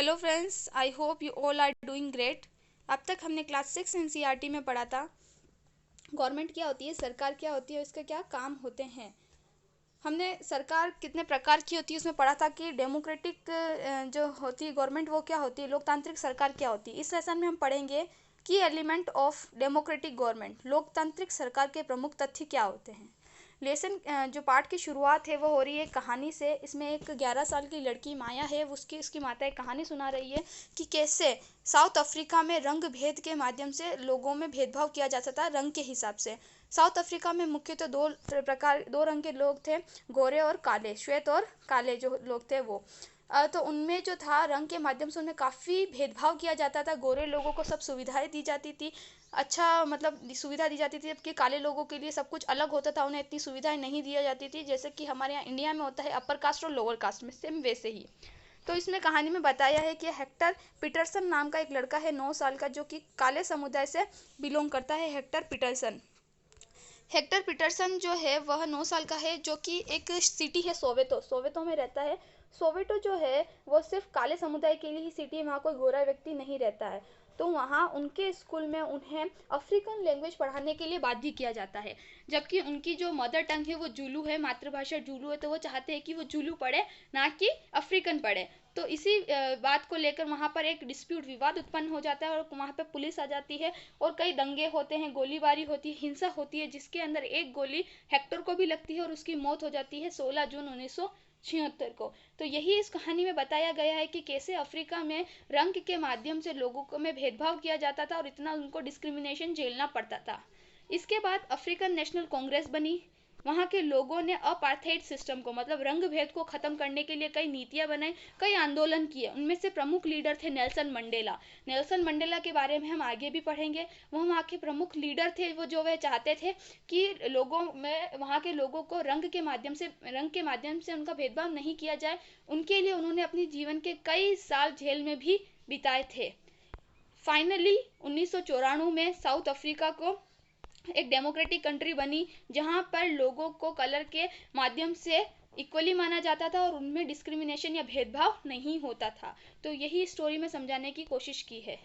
Hello friends, I hope you all are doing great. अब तक हमने क्लास 6 एनसीईआरटी में पढ़ा था गवर्नमेंट क्या होती है, सरकार क्या होती है, उसके क्या काम होते हैं। हमने सरकार कितने प्रकार की होती है उसमें पढ़ा था कि डेमोक्रेटिक जो होती है गवर्नमेंट वो क्या होती है, लोकतांत्रिक सरकार क्या होती है। इस लेसन में हम पढ़ेंगे की एलिमेंट ऑफ डेमोक्रेटिक गवर्नमेंट, लोकतांत्रिक सरकार के प्रमुख तथ्य क्या होते हैं। लेसन जो पाठ की शुरुआत है वो हो रही है कहानी से। इसमें एक 11 साल की लड़की माया है, उसकी माता एक कहानी सुना रही है कि कैसे साउथ अफ्रीका में रंग भेद के माध्यम से लोगों में भेदभाव किया जाता था रंग के हिसाब से। साउथ अफ्रीका में मुख्यतः दो रंग के लोग थे, गोरे और काले, श्वेत और काले जो लोग थे वो। तो उनमें जो था रंग के माध्यम से उनमें काफ़ी भेदभाव किया जाता था। गोरे लोगों को सब सुविधाएं दी जाती थी, अच्छा मतलब सुविधा दी जाती थी, जबकि काले लोगों के लिए सब कुछ अलग होता था, उन्हें इतनी सुविधाएं नहीं दी जाती थी जैसे कि हमारे यहाँ इंडिया में होता है अपर कास्ट और लोअर कास्ट में, सेम वैसे ही। तो इसमें कहानी में बताया है कि हेक्टर पीटरसन नाम का एक लड़का है 9 साल का, जो कि काले समुदाय से बिलोंग करता है। हेक्टर पीटरसन जो है वह 9 साल का है, जो कि एक सिटी है सोवेतो में रहता है। सोवेटो जो है वो सिर्फ काले समुदाय के लिए ही सिटी है, वहाँ कोई गोरा व्यक्ति नहीं रहता है। तो वहाँ उनके स्कूल में उन्हें अफ्रीकन लैंग्वेज पढ़ाने के लिए बाध्य किया जाता है, जबकि उनकी जो मदर टंग है वो जुलू है, मातृभाषा जुलू है। तो वो चाहते हैं कि वो जुलू पढ़े, ना कि अफ्रीकन पढ़े। तो इसी बात को लेकर वहाँ पर एक डिस्प्यूट, विवाद उत्पन्न हो जाता है और वहाँ पर पुलिस आ जाती है और कई दंगे होते हैं, गोलीबारी होती है, हिंसा होती है, जिसके अंदर एक गोली हेक्टर को भी लगती है और उसकी मौत हो जाती है 16 जून 1976 को। तो यही इस कहानी में बताया गया है कि कैसे अफ्रीका में रंग के माध्यम से लोगों को में भेदभाव किया जाता था और इतना उनको डिस्क्रिमिनेशन झेलना पड़ता था। इसके बाद अफ्रीकन नेशनल कांग्रेस बनी। वहाँ के लोगों ने अपार्थाइड सिस्टम को, मतलब रंग भेद को खत्म करने के लिए कई नीतियां बनाई, कई आंदोलन किए। उनमें से प्रमुख लीडर थे नेल्सन मंडेला के बारे में हम आगे भी पढ़ेंगे। वो वहाँ के प्रमुख लीडर थे, वो जो वह चाहते थे कि लोगों में, वहाँ के लोगों को रंग के माध्यम से उनका भेदभाव नहीं किया जाए। उनके लिए उन्होंने अपने जीवन के कई साल जेल में भी बिताए थे। फाइनली 1994 में साउथ अफ्रीका को एक डेमोक्रेटिक कंट्री बनी, जहां पर लोगों को कलर के माध्यम से इक्वली माना जाता था और उनमें डिस्क्रिमिनेशन या भेदभाव नहीं होता था। तो यही स्टोरी में समझाने की कोशिश की है।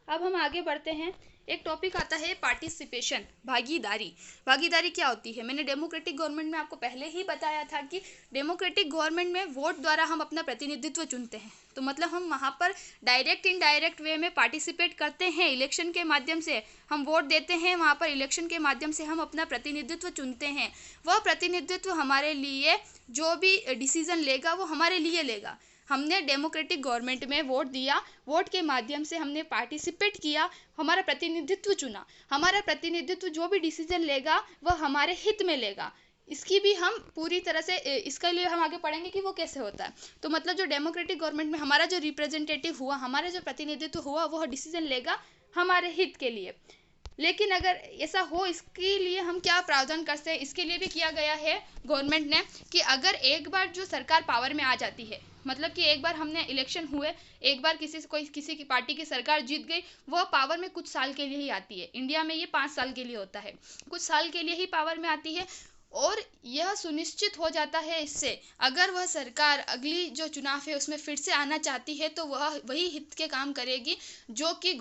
अब हम आगे बढ़ते हैं। एक टॉपिक आता है पार्टिसिपेशन, भागीदारी क्या होती है। मैंने डेमोक्रेटिक गवर्नमेंट में आपको पहले ही बताया था कि डेमोक्रेटिक गवर्नमेंट में वोट द्वारा हम अपना प्रतिनिधित्व चुनते हैं। तो मतलब हम वहाँ पर डायरेक्ट इनडायरेक्ट वे में पार्टिसिपेट करते हैं, इलेक्शन के माध्यम से हम वोट देते हैं, वहाँ पर इलेक्शन के माध्यम से हम अपना प्रतिनिधित्व चुनते हैं। वह प्रतिनिधित्व हमारे लिए जो भी डिसीजन लेगा वो हमारे लिए लेगा। हमने डेमोक्रेटिक गवर्नमेंट में वोट दिया, वोट के माध्यम से हमने पार्टिसिपेट किया, हमारा प्रतिनिधित्व चुना। हमारा प्रतिनिधित्व जो भी डिसीजन लेगा वह हमारे हित में लेगा। इसकी भी हम पूरी तरह से, इसके लिए हम आगे पढ़ेंगे कि वो कैसे होता है। तो मतलब जो डेमोक्रेटिक गवर्नमेंट में हमारा जो रिप्रेजेंटेटिव हुआ, हमारा जो प्रतिनिधित्व हुआ, वो डिसीजन लेगा हमारे हित के लिए। लेकिन अगर ऐसा हो, इसके लिए हम क्या प्रावधान करते हैं, इसके लिए भी किया गया है गवर्नमेंट ने कि अगर एक बार जो सरकार पावर में आ जाती है, मतलब कि एक बार हमने इलेक्शन हुए, एक बार किसी की पार्टी की सरकार जीत गई, वह पावर में कुछ साल के लिए ही आती है। इंडिया में ये 5 साल के लिए होता है, कुछ साल के लिए ही पावर में आती है। और यह सुनिश्चित हो जाता है इससे, अगर वह सरकार अगली जो चुनाव है उसमें फिर से आना चाहती है तो वह वही हित के काम करेगी जो कि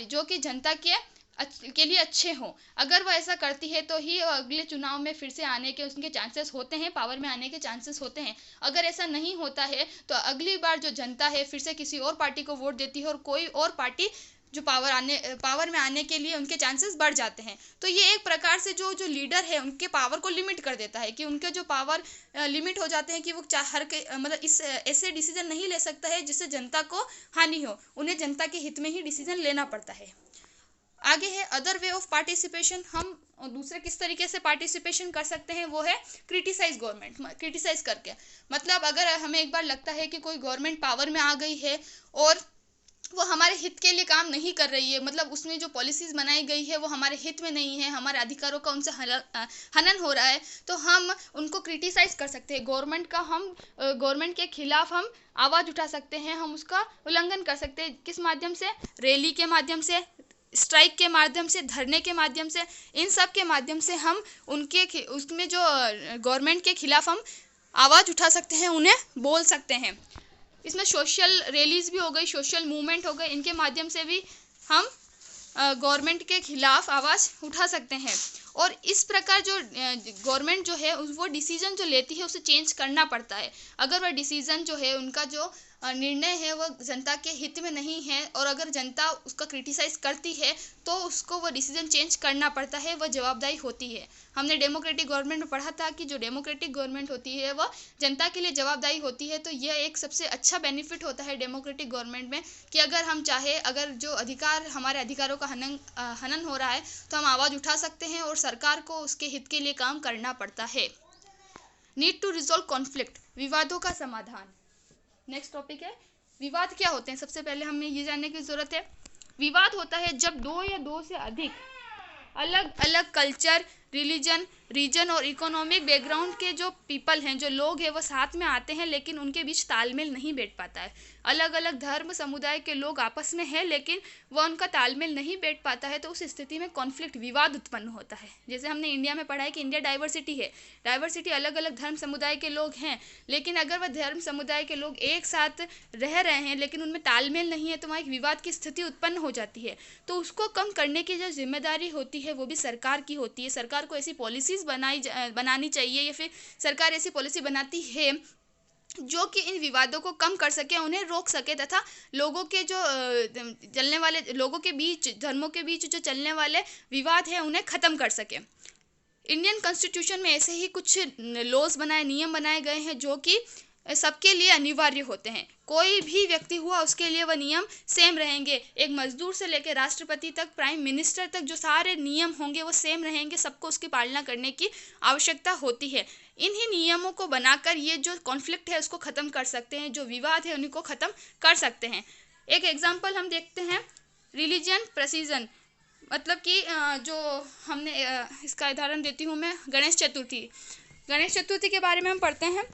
जो कि जनता के लिए अच्छे हों। अगर वह ऐसा करती है तो ही अगले चुनाव में फिर से आने के उसके चांसेस होते हैं, पावर में आने के चांसेस होते हैं। अगर ऐसा नहीं होता है तो अगली बार जो जनता है फिर से किसी और पार्टी को वोट देती है और कोई और पार्टी जो पावर में आने के लिए उनके चांसेस बढ़ जाते हैं। तो ये एक प्रकार से जो लीडर है उनके पावर को लिमिट कर देता है, कि उनके जो पावर लिमिट हो जाते हैं कि वो मतलब इस ऐसे डिसीजन नहीं ले सकता है जिससे जनता को हानि हो। उन्हें जनता के हित में ही डिसीजन लेना पड़ता है। आगे है अदर वे ऑफ पार्टिसिपेशन। हम दूसरे किस तरीके से पार्टिसिपेशन कर सकते हैं, वो है क्रिटिसाइज करके। मतलब अगर हमें एक बार लगता है कि कोई गवर्नमेंट पावर में आ गई है और वो हमारे हित के लिए काम नहीं कर रही है, मतलब उसमें जो पॉलिसीज बनाई गई है वो हमारे हित में नहीं है, हमारे अधिकारों का उनसे हनन हो रहा है, तो हम उनको क्रिटिसाइज कर सकते हैं। गवर्नमेंट के खिलाफ हम आवाज़ उठा सकते हैं, हम उसका उल्लंघन कर सकते हैं। किस माध्यम से? रैली के माध्यम से, स्ट्राइक के माध्यम से, धरने के माध्यम से, इन सब के माध्यम से हम उसमें जो गवर्नमेंट के खिलाफ हम आवाज़ उठा सकते हैं, उन्हें बोल सकते हैं। इसमें सोशल रैलीज भी हो गई, सोशल मूवमेंट हो गए, इनके माध्यम से भी हम गवर्नमेंट के खिलाफ आवाज़ उठा सकते हैं। और इस प्रकार जो गवर्नमेंट जो है वो डिसीजन जो लेती है उसे चेंज करना पड़ता है। अगर वह डिसीजन जो है, उनका जो निर्णय है वो जनता के हित में नहीं है और अगर जनता उसका क्रिटिसाइज करती है तो उसको वो डिसीजन चेंज करना पड़ता है, वह जवाबदारी होती है। हमने डेमोक्रेटिक गवर्नमेंट में पढ़ा था कि जो डेमोक्रेटिक गवर्नमेंट होती है वह जनता के लिए जवाबदारी होती है। तो यह एक सबसे अच्छा बेनिफिट होता है डेमोक्रेटिक गवर्नमेंट में कि अगर हम चाहे, अगर जो अधिकार, हमारे अधिकारों का हनन हो रहा है तो हम आवाज़ उठा सकते हैं और सरकार को उसके हित के लिए काम करना पड़ता है। नीड टू रिजॉल्व कॉन्फ्लिक्ट, विवादों का समाधान। नेक्स्ट टॉपिक है विवाद क्या होते हैं। सबसे पहले हमें ये जानने की ज़रूरत है, विवाद होता है जब दो या दो से अधिक अलग अलग कल्चर, रिलीजन, रीजन और इकोनॉमिक बैकग्राउंड के जो पीपल हैं, जो लोग हैं, वो साथ में आते हैं लेकिन उनके बीच तालमेल नहीं बैठ पाता है। अलग अलग धर्म समुदाय के लोग आपस में हैं लेकिन वह उनका तालमेल नहीं बैठ पाता है, तो उस स्थिति में कॉन्फ्लिक्ट, विवाद उत्पन्न होता है। जैसे हमने इंडिया में पढ़ा है कि इंडिया डाइवर्सिटी है, डाइवर्सिटी, अलग अलग धर्म समुदाय के लोग हैं, लेकिन अगर वह धर्म समुदाय के लोग एक साथ रह रहे हैं लेकिन उनमें तालमेल नहीं है तो वहाँ एक विवाद की स्थिति उत्पन्न हो जाती है। तो उसको कम करने की जो जिम्मेदारी होती है वो भी सरकार की होती है। सरकार को ऐसी पॉलिसीज़ बनानी चाहिए या फिर सरकार ऐसी पॉलिसी बनाती है जो कि इन विवादों को कम कर सके, उन्हें रोक सके तथा लोगों के जो चलने वाले, लोगों के बीच, धर्मों के बीच जो चलने वाले विवाद है उन्हें ख़त्म कर सके। इंडियन कॉन्स्टिट्यूशन में ऐसे ही कुछ लॉज बनाए, नियम बनाए गए हैं जो कि सबके लिए अनिवार्य होते हैं। कोई भी व्यक्ति हुआ उसके लिए वह नियम सेम रहेंगे। एक मजदूर से लेकर राष्ट्रपति तक, प्राइम मिनिस्टर तक जो सारे नियम होंगे वो सेम रहेंगे, सबको उसकी पालना करने की आवश्यकता होती है। इन्हीं नियमों को बनाकर ये जो कॉन्फ्लिक्ट है उसको ख़त्म कर सकते हैं, जो विवाद है उनको ख़त्म कर सकते हैं। एक एग्जाम्पल हम देखते हैं, रिलीजन प्रेसिजन, मतलब कि जो हमने इसका उदाहरण देती हूँ मैं, गणेश चतुर्थी। गणेश चतुर्थी के बारे में हम पढ़ते हैं।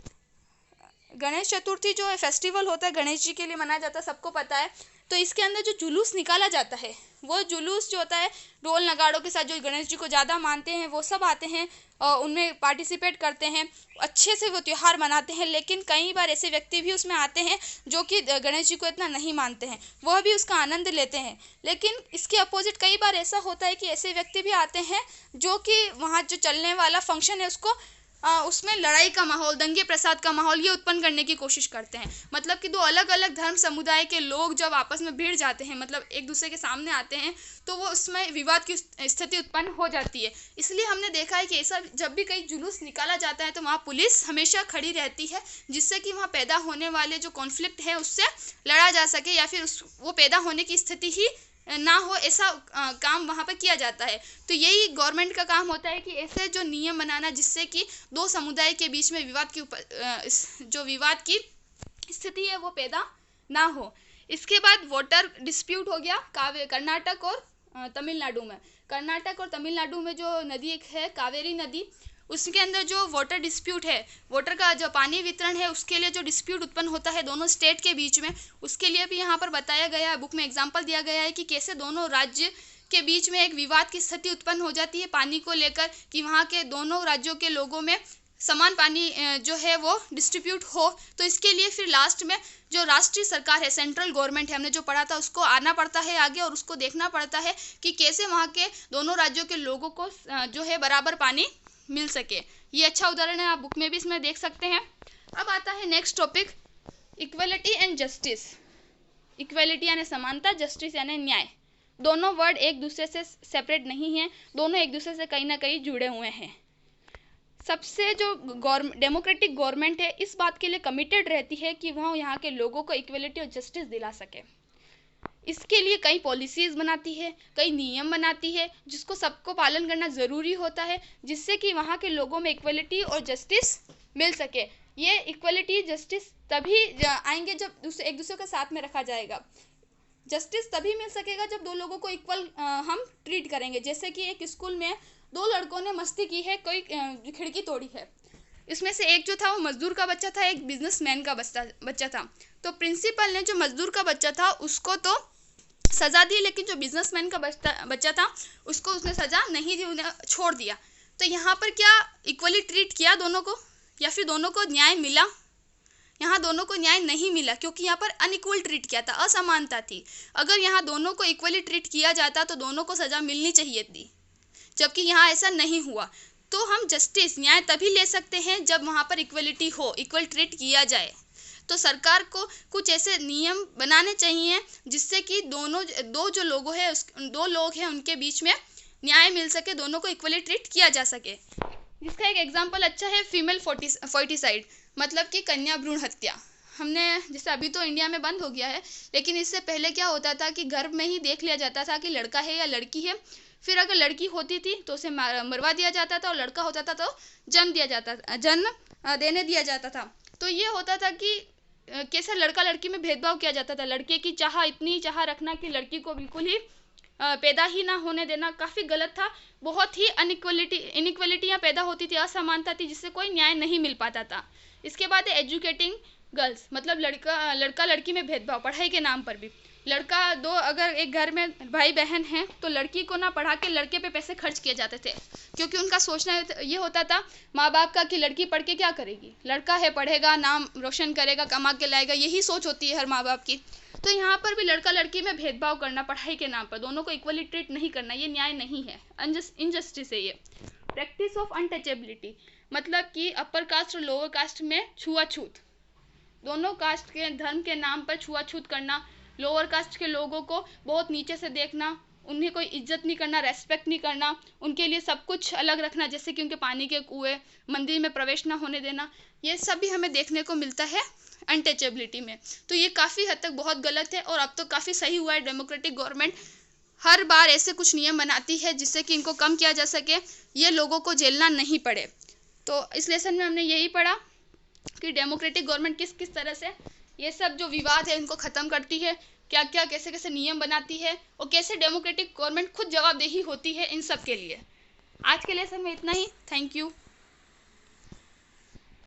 गणेश चतुर्थी जो फेस्टिवल होता है गणेश जी के लिए मनाया जाता है, सबको पता है। तो इसके अंदर जो जुलूस निकाला जाता है, वो जुलूस जो होता है ढोल नगाड़ों के साथ, जो गणेश जी को ज़्यादा मानते हैं वो सब आते हैं और उनमें पार्टिसिपेट करते हैं, अच्छे से वो त्यौहार मनाते हैं। लेकिन कई बार ऐसे व्यक्ति भी उसमें आते हैं जो कि गणेश जी को इतना नहीं मानते हैं, वह भी उसका आनंद लेते हैं। लेकिन इसके अपोजिट कई बार ऐसा होता है कि ऐसे व्यक्ति भी आते हैं जो कि वहाँ जो चलने वाला फंक्शन है उसको उसमें लड़ाई का माहौल, दंगे प्रसाद का माहौल ये उत्पन्न करने की कोशिश करते हैं। मतलब कि दो अलग अलग धर्म समुदाय के लोग जब आपस में भिड़ जाते हैं, मतलब एक दूसरे के सामने आते हैं, तो वो उसमें विवाद की स्थिति उत्पन्न हो जाती है। इसलिए हमने देखा है कि ऐसा जब भी कहीं जुलूस निकाला जाता है तो वहाँ पुलिस हमेशा खड़ी रहती है, जिससे कि वहाँ पैदा होने वाले जो कॉन्फ्लिक्ट है उससे लड़ा जा सके या फिर वो पैदा होने की स्थिति ही ना हो, ऐसा काम वहाँ पर किया जाता है। तो यही गवर्नमेंट का काम होता है कि ऐसे जो नियम बनाना जिससे कि दो समुदाय के बीच में विवाद की जो विवाद की स्थिति है वो पैदा ना हो। इसके बाद वाटर डिस्प्यूट हो गया कर्नाटक और तमिलनाडु में। कर्नाटक और तमिलनाडु में जो नदी एक है कावेरी नदी, उसके अंदर जो वाटर डिस्प्यूट है, वाटर का जो पानी वितरण है उसके लिए जो डिस्प्यूट उत्पन्न होता है दोनों स्टेट के बीच में, उसके लिए भी यहाँ पर बताया गया है, बुक में एग्जांपल दिया गया है कि कैसे दोनों राज्य के बीच में एक विवाद की स्थिति उत्पन्न हो जाती है पानी को लेकर, कि वहाँ के दोनों राज्यों के लोगों में समान पानी जो है वो डिस्ट्रीब्यूट हो। तो इसके लिए फिर लास्ट में जो राष्ट्रीय सरकार है, सेंट्रल गवर्नमेंट है, हमने जो पढ़ा था, उसको आना पड़ता है आगे और उसको देखना पड़ता है कि कैसे वहाँ के दोनों राज्यों के लोगों को जो है बराबर पानी मिल सके। ये अच्छा उदाहरण है, आप बुक में भी इसमें देख सकते हैं। अब आता है next topic, equality and justice. Equality यानी समानता, जस्टिस यानी न्याय। दोनों वर्ड एक दूसरे से सेपरेट नहीं हैं, दोनों एक दूसरे से कहीं ना कहीं जुड़े हुए हैं। सबसे जो डेमोक्रेटिक गवर्नमेंट है इस बात के लिए कमिटेड रहती है कि वह यहाँ के लोगों को इक्वलिटी और जस्टिस दिला सके। इसके लिए कई पॉलिसीज़ बनाती है, कई नियम बनाती है जिसको सबको पालन करना ज़रूरी होता है, जिससे कि वहाँ के लोगों में इक्वलिटी और जस्टिस मिल सके। ये इक्वलिटी जस्टिस तभी आएंगे जब एक दूसरे के साथ में रखा जाएगा। जस्टिस तभी मिल सकेगा जब दो लोगों को इक्वल हम ट्रीट करेंगे। जैसे कि एक स्कूल में दो लड़कों ने मस्ती की है, कोई खिड़की तोड़ी है, इसमें से एक जो था वो मजदूर का बच्चा था, एक बिजनेसमैन का बच्चा था। तो प्रिंसिपल ने जो मजदूर का बच्चा था उसको तो सज़ा दी, लेकिन जो बिजनेसमैन का बच्चा था उसको उसने सज़ा नहीं दी, उन्हें छोड़ दिया। तो यहाँ पर क्या इक्वली ट्रीट किया दोनों को, या फिर दोनों को न्याय मिला? यहाँ दोनों को न्याय नहीं मिला क्योंकि यहाँ पर अनइक्वल ट्रीट किया था, असमानता थी। अगर यहाँ दोनों को इक्वली ट्रीट किया जाता तो दोनों को सज़ा मिलनी चाहिए थी, जबकि यहाँ ऐसा नहीं हुआ। तो हम जस्टिस, न्याय तभी ले सकते हैं जब वहाँ पर इक्वलिटी हो, इक्वल ट्रीट किया जाए। तो सरकार को कुछ ऐसे नियम बनाने चाहिए जिससे कि दो लोग हैं उनके बीच में न्याय मिल सके, दोनों को इक्वली ट्रीट किया जा सके। जिसका एक एग्जांपल अच्छा है फीमेल फोर्टिसाइड, मतलब कि कन्या भ्रूण हत्या। हमने जैसे अभी तो इंडिया में बंद हो गया है, लेकिन इससे पहले क्या होता था कि गर्भ में ही देख लिया जाता था कि लड़का है या लड़की है। फिर अगर लड़की होती थी तो उसे मरवा दिया जाता था, और लड़का होता था तो जन्म देने दिया जाता था। तो ये होता था कि कैसे लड़का लड़की में भेदभाव किया जाता था। लड़के की इतनी चाह रखना कि लड़की को बिल्कुल ही पैदा ही ना होने देना काफ़ी गलत था। बहुत ही इनइक्वलिटियाँ पैदा होती थी, असमानता थी, जिससे कोई न्याय नहीं मिल पाता था। इसके बाद है एजुकेटिंग गर्ल्स, मतलब लड़का लड़की में भेदभाव पढ़ाई के नाम पर भी। अगर एक घर में भाई बहन हैं तो लड़की को ना पढ़ा के लड़के पे पैसे खर्च किए जाते थे, क्योंकि उनका सोचना ये होता था माँ बाप का कि लड़की पढ़ के क्या करेगी, लड़का है पढ़ेगा, नाम रोशन करेगा, कमा के लाएगा, यही सोच होती है हर माँ बाप की। तो यहाँ पर भी लड़का लड़की में भेदभाव करना पढ़ाई के नाम पर, दोनों को इक्वली ट्रीट नहीं करना, ये न्याय नहीं है, इनजस्टिस है ये। प्रैक्टिस ऑफ अनटचेबिलिटी, मतलब कि अपर कास्ट और लोअर कास्ट में छुआछूत, दोनों कास्ट के धर्म के नाम पर छुआछूत करना, लोअर कास्ट के लोगों को बहुत नीचे से देखना, उन्हें कोई इज्जत नहीं करना, रेस्पेक्ट नहीं करना, उनके लिए सब कुछ अलग रखना, जैसे कि उनके पानी के कुएं, मंदिर में प्रवेश ना होने देना, ये सब भी हमें देखने को मिलता है अनटचेबिलिटी में। तो ये काफ़ी हद तक बहुत गलत है, और अब तो काफ़ी सही हुआ है। डेमोक्रेटिक गवर्नमेंट हर बार ऐसे कुछ नियम बनाती है जिससे कि इनको कम किया जा सके, ये लोगों को झेलना नहीं पड़े। तो इस लेसन में हमने यही पढ़ा कि डेमोक्रेटिक गवर्नमेंट किस किस तरह से ये सब जो विवाद है इनको ख़त्म करती है, क्या क्या कैसे कैसे नियम बनाती है, और कैसे डेमोक्रेटिक गवर्नमेंट खुद जवाबदेही होती है इन सब के लिए। आज के लेसन में इतना ही। Thank you.